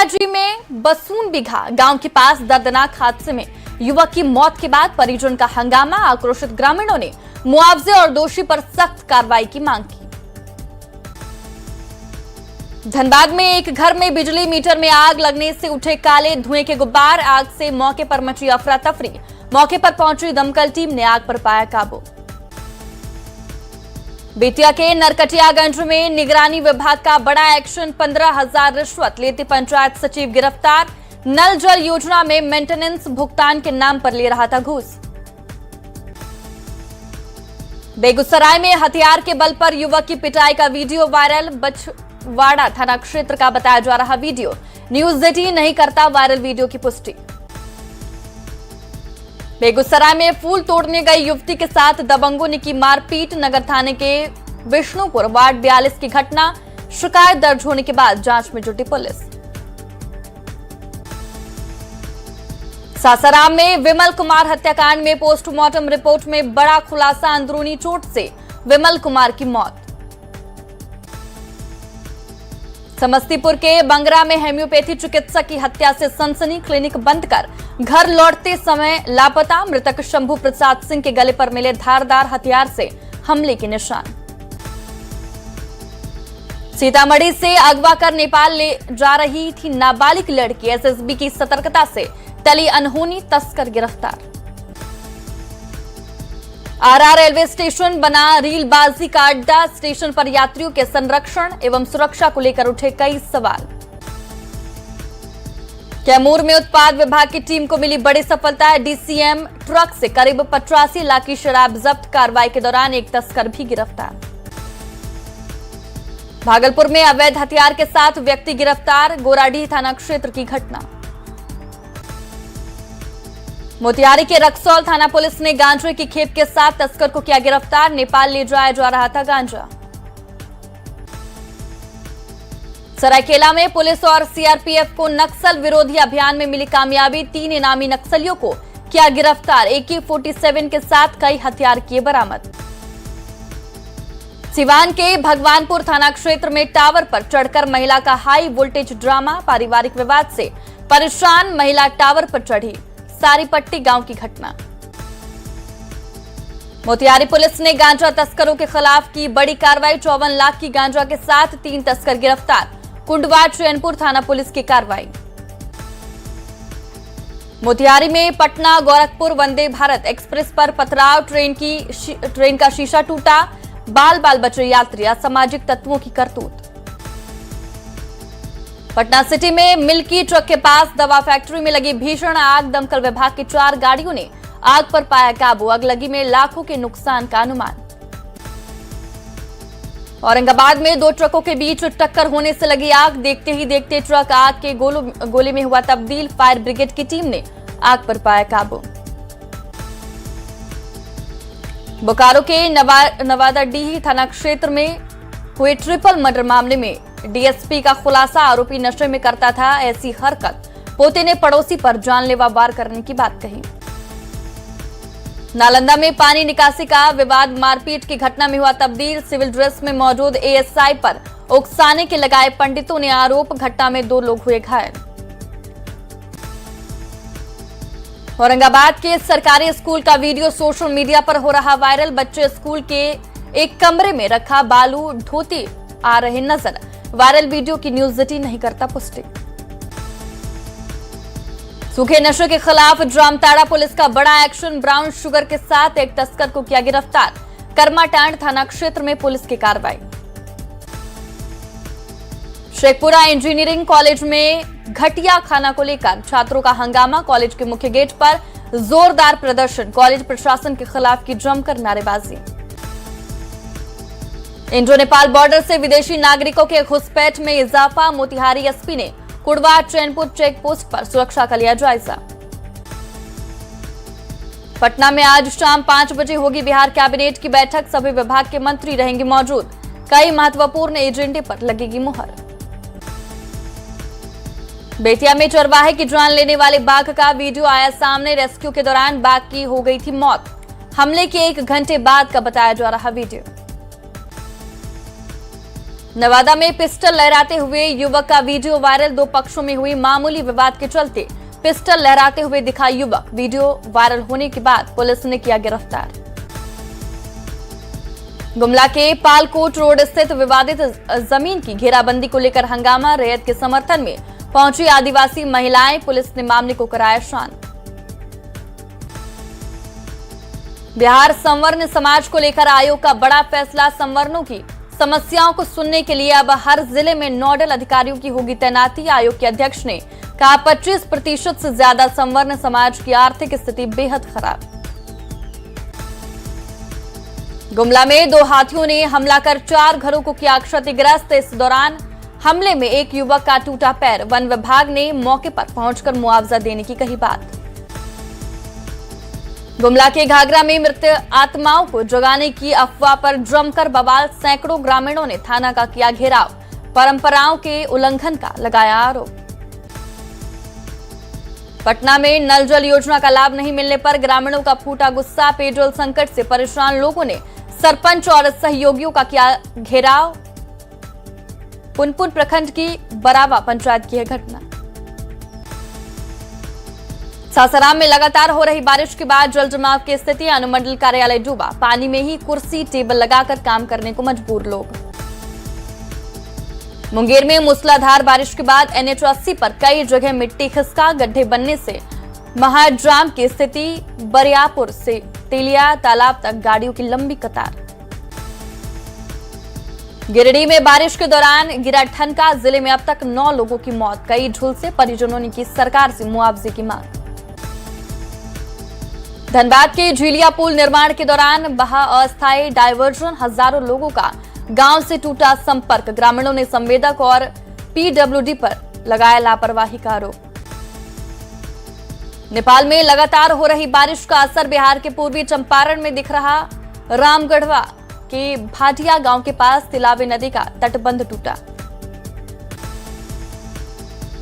PRG में बसून बिघा गांव के पास दर्दनाक हादसे में युवक की मौत के बाद परिजन का हंगामा। आक्रोशित ग्रामीणों ने मुआवजे और दोषी पर सख्त कार्रवाई की मांग की। धनबाद में एक घर में बिजली मीटर में आग लगने से उठे काले धुएं के गुब्बार। आग से मौके पर मची अफरा तफरी। मौके पर पहुंची दमकल टीम ने आग पर पाया काबू। बेतिया के नरकटियागंज में निगरानी विभाग का बड़ा एक्शन। 15,000 रिश्वत लेते पंचायत सचिव गिरफ्तार। नल जल योजना में मेंटेनेंस भुगतान के नाम पर ले रहा था घूस। बेगूसराय में हथियार के बल पर युवक की पिटाई का वीडियो वायरल। बछवाड़ा थाना क्षेत्र का बताया जा रहा वीडियो। न्यूज 18 नहीं करता वायरल वीडियो की पुष्टि। बेगूसराय में फूल तोड़ने गई युवती के साथ दबंगों ने की मारपीट। नगर थाने के विष्णुपुर वार्ड 42 की घटना। शिकायत दर्ज होने के बाद जांच में जुटी पुलिस। सासाराम में विमल कुमार हत्याकांड में पोस्टमार्टम रिपोर्ट में बड़ा खुलासा। अंदरूनी चोट से विमल कुमार की मौत। समस्तीपुर के बंगरा में होम्योपैथी चिकित्सक की हत्या से सनसनी। क्लिनिक बंद कर घर लौटते समय लापता। मृतक शंभू प्रसाद सिंह के गले पर मिले धारदार हथियार से हमले के निशान। सीतामढ़ी से अगवा कर नेपाल ले जा रही थी नाबालिग लड़की। एसएसबी की सतर्कता से टली अनहोनी। तस्कर गिरफ्तार। आरआर रेलवे स्टेशन बना रीलबाजी का अड्डा। स्टेशन पर यात्रियों के संरक्षण एवं सुरक्षा को लेकर उठे कई सवाल। कैमूर में उत्पाद विभाग की टीम को मिली बड़ी सफलता। डीसीएम ट्रक से करीब 85 लाख की शराब जब्त। कार्रवाई के दौरान एक तस्कर भी गिरफ्तार। भागलपुर में अवैध हथियार के साथ व्यक्ति गिरफ्तार। गोराडीह थाना क्षेत्र की घटना। मोतिहारी के रक्सौल थाना पुलिस ने गांजे की खेप के साथ तस्कर को किया गिरफ्तार। नेपाल ले जाया जा रहा था गांजा। सरायकेला में पुलिस और सीआरपीएफ को नक्सल विरोधी अभियान में मिली कामयाबी। 3 इनामी नक्सलियों को किया गिरफ्तार। AK-47 के साथ कई हथियार किए बरामद। सिवान के भगवानपुर थाना क्षेत्र में टावर पर चढ़कर महिला का हाई वोल्टेज ड्रामा। पारिवारिक विवाद से परेशान महिला टावर पर चढ़ी। सारीपट्टी गांव की घटना। मोतिहारी पुलिस ने गांजा तस्करों के खिलाफ की बड़ी कार्रवाई। 54 लाख की गांजा के साथ 3 तस्कर गिरफ्तार। कुंडवा चैनपुर थाना पुलिस की कार्रवाई। मोतिहारी में पटना गोरखपुर वंदे भारत एक्सप्रेस पर पथराव। ट्रेन का शीशा टूटा। बाल बाल बचे यात्री। असामाजिक तत्वों की करतूत। पटना सिटी में मिल्की ट्रक के पास दवा फैक्ट्री में लगी भीषण आग। दमकल विभाग की 4 गाड़ियों ने आग पर पाया काबू। अगलगी में लाखों के नुकसान का अनुमान। औरंगाबाद में 2 ट्रकों के बीच टक्कर होने से लगी आग। देखते ही देखते ट्रक आग के गोले में हुआ तब्दील। फायर ब्रिगेड की टीम ने आग पर पाया काबू। बोकारो के नवादाडीह थाना क्षेत्र में हुए ट्रिपल मर्डर मामले में डीएसपी का खुलासा। आरोपी नशे में करता था ऐसी हरकत। पोते ने पड़ोसी पर जानलेवा वार करने की बात कही। नालंदा में पानी निकासी का विवाद। मारपीट की घटना में हुआ तब्दील। सिविल ड्रेस में मौजूद एएसआई पर उकसाने के लगाए पंडितों ने आरोप। घटना में 2 लोग हुए घायल। औरंगाबाद के सरकारी स्कूल का वीडियो सोशल मीडिया पर हो रहा वायरल। बच्चे स्कूल के एक कमरे में रखा बालू ढोते आ रहे नजर। वायरल वीडियो की न्यूज 18 नहीं करता पुष्टि। सूखे नशे के खिलाफ जामताड़ा पुलिस का बड़ा एक्शन। ब्राउन शुगर के साथ एक तस्कर को किया गिरफ्तार। कर्माटांड थाना क्षेत्र में पुलिस की कार्रवाई। शेखपुरा इंजीनियरिंग कॉलेज में घटिया खाना को लेकर छात्रों का हंगामा। कॉलेज के मुख्य गेट पर जोरदार प्रदर्शन। कॉलेज प्रशासन के खिलाफ की जमकर नारेबाजी। इंडो नेपाल बॉर्डर से विदेशी नागरिकों के घुसपैठ में इजाफा। मोतिहारी एसपी ने कुड़वा चैनपुर चेक पोस्ट पर सुरक्षा का लिया जायजा। पटना में आज शाम 5 बजे होगी बिहार कैबिनेट की बैठक। सभी विभाग के मंत्री रहेंगे मौजूद। कई महत्वपूर्ण एजेंडे पर लगेगी मुहर। बेतिया में चरवाहे की जान लेने वाले बाघ का वीडियो आया सामने। रेस्क्यू के दौरान बाघ की हो गई थी मौत। हमले के 1 घंटे बाद का बताया जा रहा वीडियो। नवादा में पिस्टल लहराते हुए युवक का वीडियो वायरल। दो पक्षों में हुई मामूली विवाद के चलते पिस्टल लहराते हुए दिखा युवक। वीडियो वायरल होने के बाद पुलिस ने किया गिरफ्तार। गुमला के पालकोट रोड स्थित विवादित जमीन की घेराबंदी को लेकर हंगामा। रैयत के समर्थन में पहुंची आदिवासी महिलाएं। पुलिस ने मामले को कराया शांत। बिहार संवर्ण समाज को लेकर आयोग का बड़ा फैसला। संवर्णों की समस्याओं को सुनने के लिए अब हर जिले में नोडल अधिकारियों की होगी तैनाती। आयोग के अध्यक्ष ने कहा 25% से ज्यादा संवर्ण समाज की आर्थिक स्थिति बेहद खराब। गुमला में 2 हाथियों ने हमला कर 4 घरों को किया क्षतिग्रस्त। इस दौरान हमले में एक युवक का टूटा पैर। वन विभाग ने मौके पर पहुंचकर मुआवजा देने की कही बात। गुमला के घाघरा में मृत आत्माओं को जगाने की अफवाह पर जमकर बवाल। सैकड़ों ग्रामीणों ने थाना का किया घेराव। परंपराओं के उल्लंघन का लगाया आरोप। पटना में नल जल योजना का लाभ नहीं मिलने पर ग्रामीणों का फूटा गुस्सा। पेयजल संकट से परेशान लोगों ने सरपंच और सहयोगियों का किया घेराव। पुनपुन प्रखंड की बरावा पंचायत की है घटना। सासाराम में लगातार हो रही बारिश के बाद जल जमाव की स्थिति। अनुमंडल कार्यालय डूबा। पानी में ही कुर्सी टेबल लगाकर काम करने को मजबूर लोग। मुंगेर में मूसलाधार बारिश के बाद NH 80 पर कई जगह मिट्टी खिसका। गड्ढे बनने से महाजाम की स्थिति। बरियापुर से तेलिया तालाब तक गाड़ियों की लंबी कतार। गिरिडीह में बारिश के दौरान गिरा ठनका। जिले में अब तक 9 लोगों की मौत। कई झुलसे परिजनों ने की सरकार से मुआवजे की मांग। धनबाद के झीलिया पुल निर्माण के दौरान बहा अस्थायी डायवर्जन। हजारों लोगों का गांव से टूटा संपर्क। ग्रामीणों ने संवेदक और PWD पर लगाया लापरवाही का आरोप। नेपाल में लगातार हो रही बारिश का असर। बिहार के पूर्वी चंपारण में दिख रहा। रामगढ़वा के भाटिया गांव के पास तिलावे नदी का तटबंध टूटा।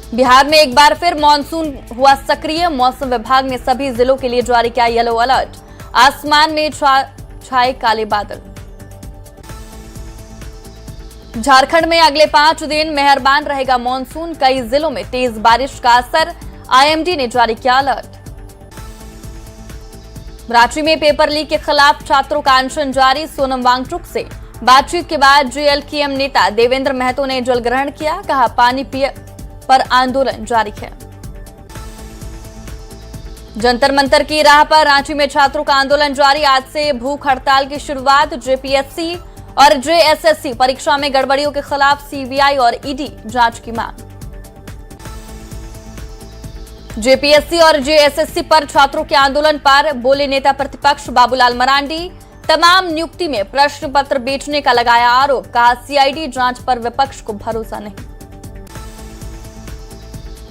बिहार में एक बार फिर मानसून हुआ सक्रिय। मौसम विभाग ने सभी जिलों के लिए जारी किया येलो अलर्ट। आसमान में छाए काले बादल। झारखंड में अगले 5 दिन मेहरबान रहेगा मानसून। कई जिलों में तेज बारिश का असर। IMD ने जारी किया अलर्ट। रांची में पेपर लीक के खिलाफ छात्रों का अनशन जारी। सोनम वांगचुक से बातचीत के बाद JLKM नेता देवेंद्र महतो ने जल ग्रहण किया। कहा पानी पिए पर आंदोलन जारी है। जंतर मंतर की राह पर रांची में छात्रों का आंदोलन जारी। आज से भूख हड़ताल की शुरुआत। JPSC और JSSC परीक्षा में गड़बड़ियों के खिलाफ CBI और ED जांच की मांग। JPSC और JSSC पर छात्रों के आंदोलन पर बोले नेता प्रतिपक्ष बाबूलाल मरांडी। तमाम नियुक्ति में प्रश्न पत्र बेचने का लगाया आरोप। कहा CID जांच पर विपक्ष को भरोसा नहीं।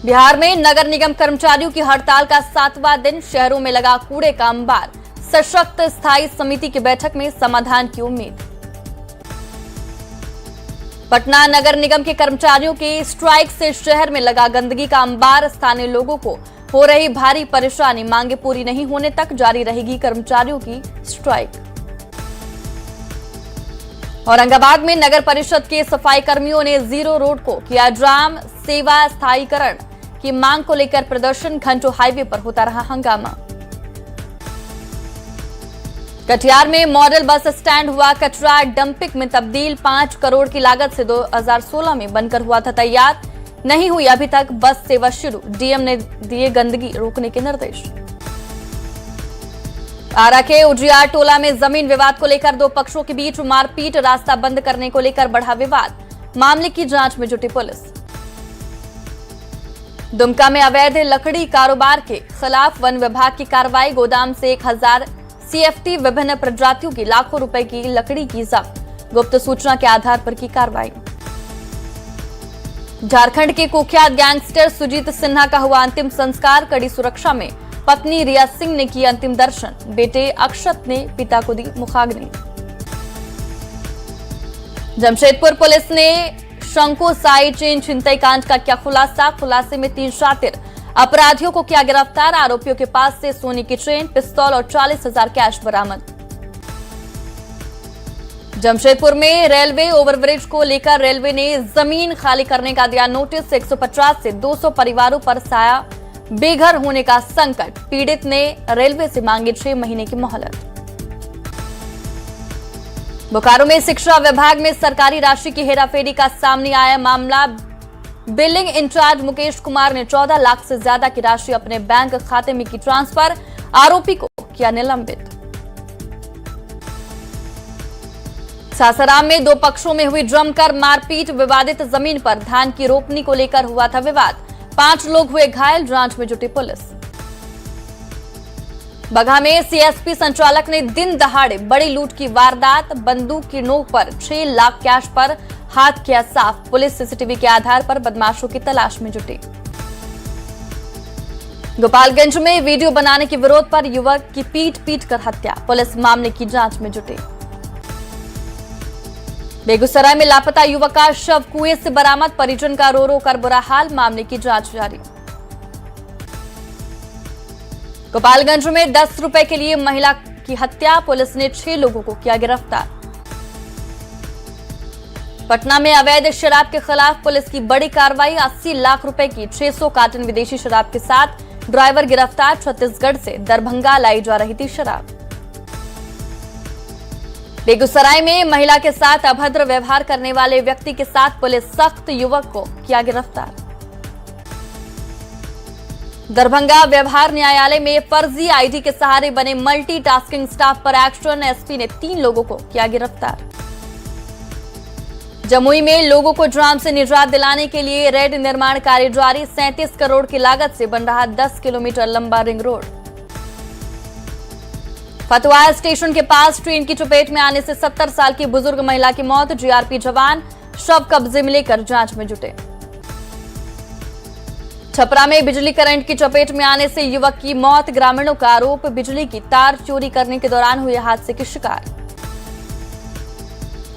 बिहार में नगर निगम कर्मचारियों की हड़ताल का 7वां दिन। शहरों में लगा कूड़े का अंबार। सशक्त स्थायी समिति की बैठक में समाधान की उम्मीद। पटना नगर निगम के कर्मचारियों के स्ट्राइक से शहर में लगा गंदगी का अंबार। स्थानीय लोगों को हो रही भारी परेशानी। मांगे पूरी नहीं होने तक जारी रहेगी कर्मचारियों की स्ट्राइक। औरंगाबाद में नगर परिषद के सफाई कर्मियों ने जीरो रोड को किया जाम। सेवा स्थायीकरण की मांग को लेकर प्रदर्शन। घंटों हाईवे पर होता रहा हंगामा। कटिहार में मॉडल बस स्टैंड हुआ कचरा डंपिंग में तब्दील। 5 करोड़ की लागत से 2016 में बनकर हुआ था तैयार। नहीं हुई अभी तक बस सेवा शुरू। DM ने दिए गंदगी रोकने के निर्देश। आरा के उजियार टोला में जमीन विवाद को लेकर 2 पक्षों के बीच मारपीट। रास्ता बंद करने को लेकर बढ़ा विवाद। मामले की जांच में जुटी पुलिस। दुमका में अवैध लकड़ी कारोबार के खिलाफ वन विभाग की कार्रवाई। गोदाम से 1000 CFT विभिन्न प्रजातियों की लाखों रुपए की लकड़ी की जब्त। गुप्त सूचना के आधार पर की कार्रवाई। झारखंड के कुख्यात गैंगस्टर सुजीत सिन्हा का हुआ अंतिम संस्कार। कड़ी सुरक्षा में पत्नी रिया सिंह ने किया अंतिम दर्शन। बेटे अक्षत ने पिता को दी मुखाग्नि। जमशेदपुर पुलिस ने शंको साई चेन छिनतई कांड का किया खुलासा। खुलासे में 3 शातिर अपराधियों को किया गिरफ्तार। आरोपियों के पास से सोने की चेन, पिस्तौल और 40,000 कैश बरामद। जमशेदपुर में रेलवे ओवरब्रिज को लेकर रेलवे ने जमीन खाली करने का दिया नोटिस। 150 से 200 परिवारों पर साया बेघर होने का संकट। पीड़ित ने रेलवे से मांगी 6 महीने की मोहलत। बोकारो में शिक्षा विभाग में सरकारी राशि की हेराफेरी का सामने आया मामला। बिलिंग इंचार्ज मुकेश कुमार ने 14 लाख से ज्यादा की राशि अपने बैंक खाते में की ट्रांसफर। आरोपी को किया निलंबित। सासाराम में 2 पक्षों में हुई जमकर मारपीट। विवादित जमीन पर धान की रोपनी को लेकर हुआ था विवाद। 5 लोग हुए घायल। जांच में जुटी पुलिस। बगहा में सीएसपी संचालक ने दिन दहाड़े बड़ी लूट की वारदात। बंदूक की नोक पर 6 लाख कैश पर हाथ किया साफ। पुलिस सीसीटीवी के आधार पर बदमाशों की तलाश में जुटी। गोपालगंज में वीडियो बनाने के विरोध पर युवक की पीट कर हत्या। पुलिस मामले की जांच में जुटी। बेगूसराय में लापता युवक का शव कुएं से बरामद। परिजन का रो रो कर बुरा हाल। मामले की जांच जारी। गोपालगंज में 10 रुपए के लिए महिला की हत्या। पुलिस ने 6 लोगों को किया गिरफ्तार। पटना में अवैध शराब के खिलाफ पुलिस की बड़ी कार्रवाई। 80 लाख रुपए की 600 कार्टन विदेशी शराब के साथ ड्राइवर गिरफ्तार। छत्तीसगढ़ से दरभंगा लाई जा रही थी शराब। बेगूसराय में महिला के साथ अभद्र व्यवहार करने वाले व्यक्ति के साथ पुलिस सख्त। युवक को किया गिरफ्तार। दरभंगा व्यवहार न्यायालय में फर्जी आईडी के सहारे बने मल्टीटास्किंग स्टाफ पर एक्शन। एसपी ने 3 लोगों को किया गिरफ्तार। जमुई में लोगों को जाम से निजात दिलाने के लिए रेड निर्माण कार्य जारी। 37 करोड़ की लागत से बन रहा 10 किलोमीटर लंबा रिंग रोड। फतवाया स्टेशन के पास ट्रेन की चपेट में आने से 70 साल की बुजुर्ग महिला की मौत। जीआरपी जवान शव कब्जे में लेकर जांच में जुटे। छपरा में बिजली करंट की चपेट में आने से युवक की मौत। ग्रामीणों का आरोप बिजली की तार चोरी करने के दौरान हुए हादसे की शिकार।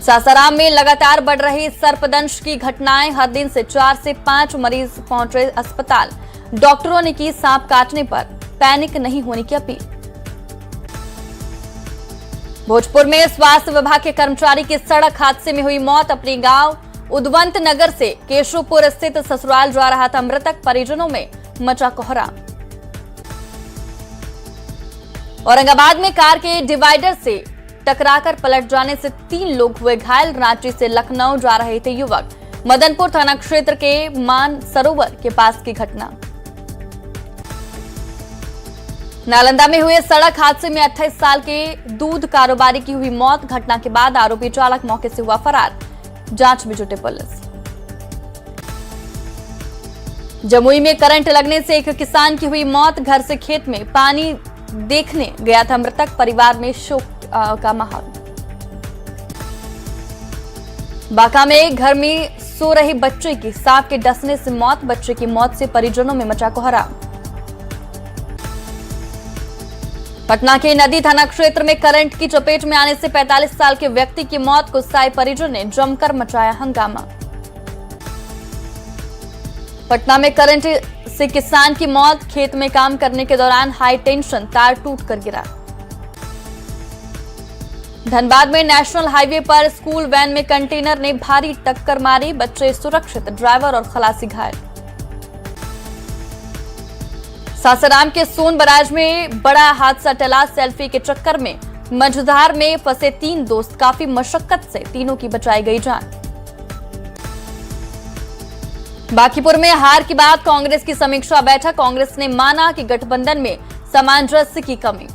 सासाराम में लगातार बढ़ रही सर्पदंश की घटनाएं। हर दिन से 4 से 5 मरीज पहुंच रहे अस्पताल। डॉक्टरों ने की सांप काटने पर पैनिक नहीं होने की अपील। भोजपुर में स्वास्थ्य विभाग के कर्मचारी की सड़क हादसे में हुई मौत। अपने गांव उदवंत नगर से केशवपुर स्थित ससुराल जा रहा था मृतक। परिजनों में मचा कोहराम। औरंगाबाद में कार के डिवाइडर से टकराकर पलट जाने से 3 लोग हुए घायल। रांची से लखनऊ जा रहे थे युवक। मदनपुर थाना क्षेत्र के मान सरोवर के पास की घटना। नालंदा में हुए सड़क हादसे में 28 साल के दूध कारोबारी की हुई मौत। घटना के बाद आरोपी चालक मौके से हुआ फरार। जांच में जुटे पुलिस। जमुई में करंट लगने से एक किसान की हुई मौत। घर से खेत में पानी देखने गया था मृतक। परिवार में शोक का माहौल। बांका में घर में सो रहे बच्चे की सांप के डसने से मौत। बच्चे की मौत से परिजनों में मचा कोहराम। पटना के नदी थाना क्षेत्र में करंट की चपेट में आने से 45 साल के व्यक्ति की मौत। गुस्साए परिजन ने जमकर मचाया हंगामा। पटना में करंट से किसान की मौत। खेत में काम करने के दौरान हाई टेंशन तार टूटकर गिरा। धनबाद में नेशनल हाईवे पर स्कूल वैन में कंटेनर ने भारी टक्कर मारी। बच्चे सुरक्षित, ड्राइवर और खलासी घायल। सासाराम के सोन बराज में बड़ा हादसा टला। सेल्फी के चक्कर में मझधार में फंसे 3 दोस्त। काफी मशक्कत से तीनों की बचाई गई जान। बांकीपुर में हार के बाद कांग्रेस की समीक्षा बैठक। कांग्रेस ने माना कि गठबंधन में सामंजस्य की कमी।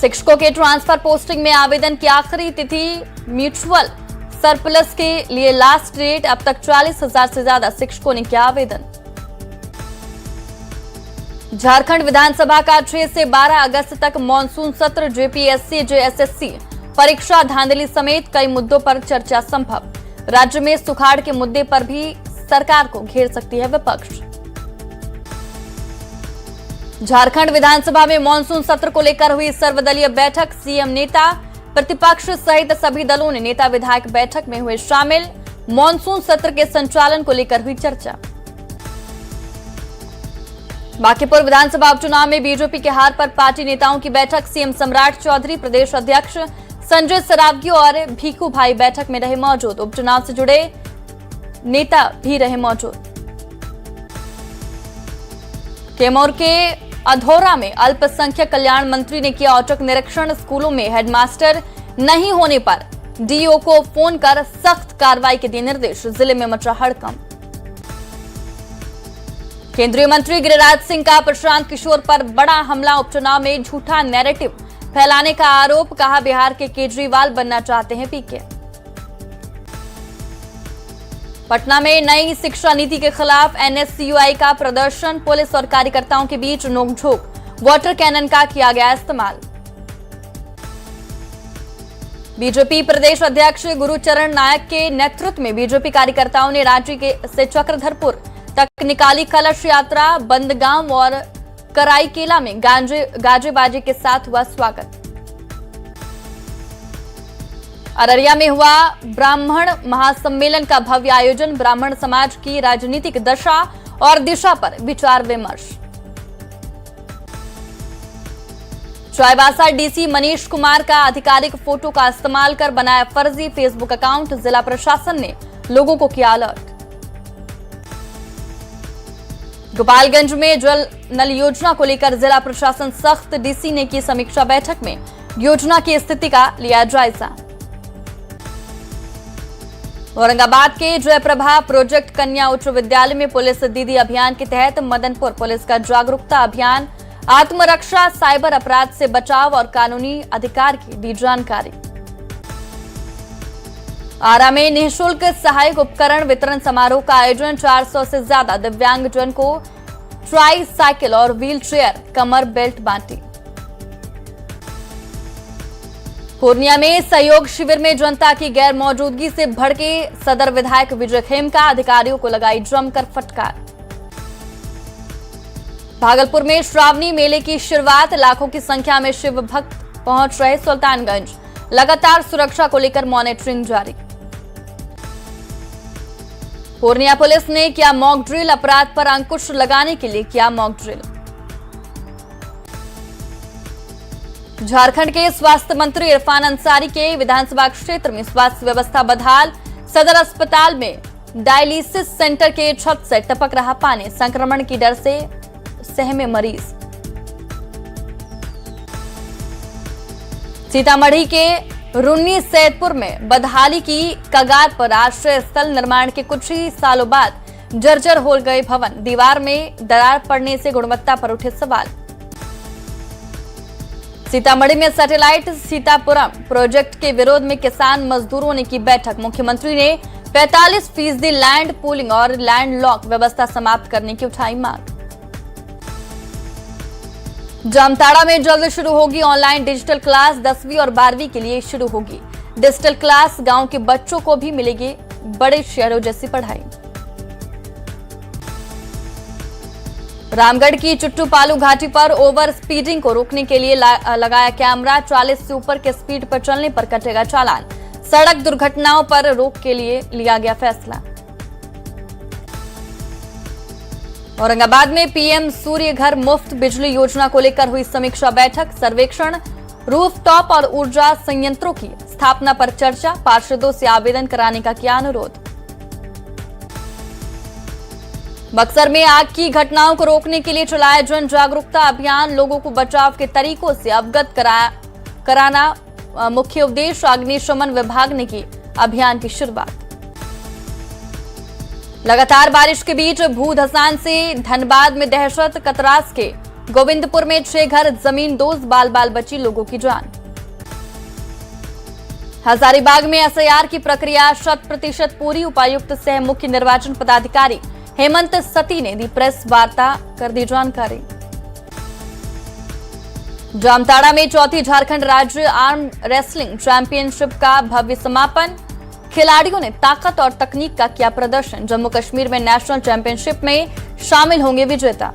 शिक्षकों के ट्रांसफर पोस्टिंग में आवेदन की आखिरी तिथि। म्यूचुअल सरप्लस के लिए लास्ट डेट। अब तक 40,000 से ज्यादा शिक्षकों ने किया आवेदन। झारखंड विधानसभा का 6 से 12 अगस्त तक मॉनसून सत्र। जेपीएससी जेएसएससी परीक्षा धांधली समेत कई मुद्दों पर चर्चा संभव। राज्य में सुखाड़ के मुद्दे पर भी सरकार को घेर सकती है विपक्ष। झारखंड विधानसभा में मॉनसून सत्र को लेकर हुई सर्वदलीय बैठक। सीएम, नेता प्रतिपक्ष सहित सभी दलों ने नेता विधायक बैठक में हुए शामिल। मॉनसून सत्र के संचालन को लेकर हुई चर्चा। बांकीपुर विधानसभा उपचुनाव में बीजेपी के हार पर पार्टी नेताओं की बैठक। सीएम सम्राट चौधरी, प्रदेश अध्यक्ष संजय सरावगी और भीखू भाई बैठक में रहे मौजूद। उपचुनाव से जुड़े नेता भी रहे मौजूद। कैमूर के अधौरा में अल्पसंख्यक कल्याण मंत्री ने किया औचक निरीक्षण। स्कूलों में हेडमास्टर नहीं होने पर डीओ को फोन कर सख्त कार्रवाई के दिए निर्देश। जिले में मचा हड़कंप। केंद्रीय मंत्री गिरिराज सिंह का प्रशांत किशोर पर बड़ा हमला। उपचुनाव में झूठा नैरेटिव फैलाने का आरोप। कहा, बिहार के केजरीवाल बनना चाहते हैं पीके। पटना में नई शिक्षा नीति के खिलाफ एनएसयूआई का प्रदर्शन। पुलिस और कार्यकर्ताओं के बीच नोकझोंक। वाटर कैनन का किया गया इस्तेमाल। बीजेपी प्रदेश अध्यक्ष गुरुचरण नायक के नेतृत्व में बीजेपी कार्यकर्ताओं ने रांची से चक्रधरपुर तक निकाली कलश यात्रा। बंदगांव और कराईकेला में गाजेबाजी के साथ हुआ स्वागत। अररिया में हुआ ब्राह्मण महासम्मेलन का भव्य आयोजन। ब्राह्मण समाज की राजनीतिक दशा और दिशा पर विचार विमर्श। चाईबासा डीसी मनीष कुमार का आधिकारिक फोटो का इस्तेमाल कर बनाया फर्जी फेसबुक अकाउंट। जिला प्रशासन ने लोगों को किया अलर्ट। गोपालगंज में जल नल योजना को लेकर जिला प्रशासन सख्त। डीसी ने की समीक्षा बैठक में योजना की स्थिति का लिया जायजा। औरंगाबाद के जयप्रभा प्रोजेक्ट कन्या उच्च विद्यालय में पुलिस दीदी अभियान के तहत मदनपुर पुलिस का जागरूकता अभियान। आत्मरक्षा, साइबर अपराध से बचाव और कानूनी अधिकार की दी जानकारी। आरा में निःशुल्क सहायक उपकरण वितरण समारोह का आयोजन। 400 से ज्यादा दिव्यांगजन को ट्राई साइकिल और व्हील चेयर, कमर बेल्ट बांटी। पूर्णिया में सहयोग शिविर में जनता की गैर मौजूदगी से भड़के सदर विधायक विजय खेमका। अधिकारियों को लगाई जमकर फटकार। भागलपुर में श्रावणी मेले की शुरुआत। लाखों की संख्या में शिव भक्त पहुंच रहे सुल्तानगंज। लगातार सुरक्षा को लेकर मॉनिटरिंग जारी। पूर्णिया पुलिस ने किया मॉक ड्रिल। अपराध पर अंकुश लगाने के लिए किया मॉक ड्रिल। झारखंड के स्वास्थ्य मंत्री इरफान अंसारी के विधानसभा क्षेत्र में स्वास्थ्य व्यवस्था बदहाल। सदर अस्पताल में डायलिसिस सेंटर के छत से टपक रहा पानी। संक्रमण की डर से सहमे मरीज। सीतामढ़ी के रुन्नी सैदपुर में बदहाली की कगार पर आश्रय स्थल। निर्माण के कुछ ही सालों बाद जर्जर हो गए भवन। दीवार में दरार पड़ने से गुणवत्ता पर उठे सवाल। सीतामढ़ी में सैटेलाइट सीतापुरम प्रोजेक्ट के विरोध में किसान मजदूरों ने की बैठक। मुख्यमंत्री ने 45% लैंड पूलिंग और लैंड लॉक व्यवस्था समाप्त करने की उठाई मांग। जामताड़ा में जल्द शुरू होगी ऑनलाइन डिजिटल क्लास। 10वीं और 12वीं के लिए शुरू होगी डिजिटल क्लास। गांव के बच्चों को भी मिलेगी बड़े शहरों जैसी पढ़ाई। रामगढ़ की चुट्टूपालू घाटी पर ओवर स्पीडिंग को रोकने के लिए लगाया कैमरा। 40 से ऊपर के स्पीड पर चलने पर कटेगा चालान। सड़क दुर्घटनाओं पर रोक के लिए लिया गया फैसला। औरंगाबाद में पीएम सूर्य घर मुफ्त बिजली योजना को लेकर हुई समीक्षा बैठक। सर्वेक्षण, रूफटॉप और ऊर्जा संयंत्रों की स्थापना पर चर्चा। पार्षदों से आवेदन कराने का किया अनुरोध। बक्सर में आग की घटनाओं को रोकने के लिए चलाया जन जागरूकता अभियान। लोगों को बचाव के तरीकों से अवगत कराना मुख्य उद्देश्य। अग्निशमन विभाग ने की अभियान की शुरुआत। लगातार बारिश के बीच भूधसान से धनबाद में दहशत। कतरास के गोविंदपुर में 6 घर जमीन दोज। बाल बची लोगों की जान। हजारीबाग में एसआईआर की प्रक्रिया 100% पूरी। उपायुक्त सह मुख्य निर्वाचन पदाधिकारी हेमंत सती ने दी प्रेस वार्ता, कर दी जानकारी। जामताड़ा में 4थी झारखंड राज्य आर्म रेसलिंग चैंपियनशिप का भव्य समापन। खिलाड़ियों ने ताकत और तकनीक का किया प्रदर्शन। जम्मू कश्मीर में नेशनल चैंपियनशिप में शामिल होंगे विजेता।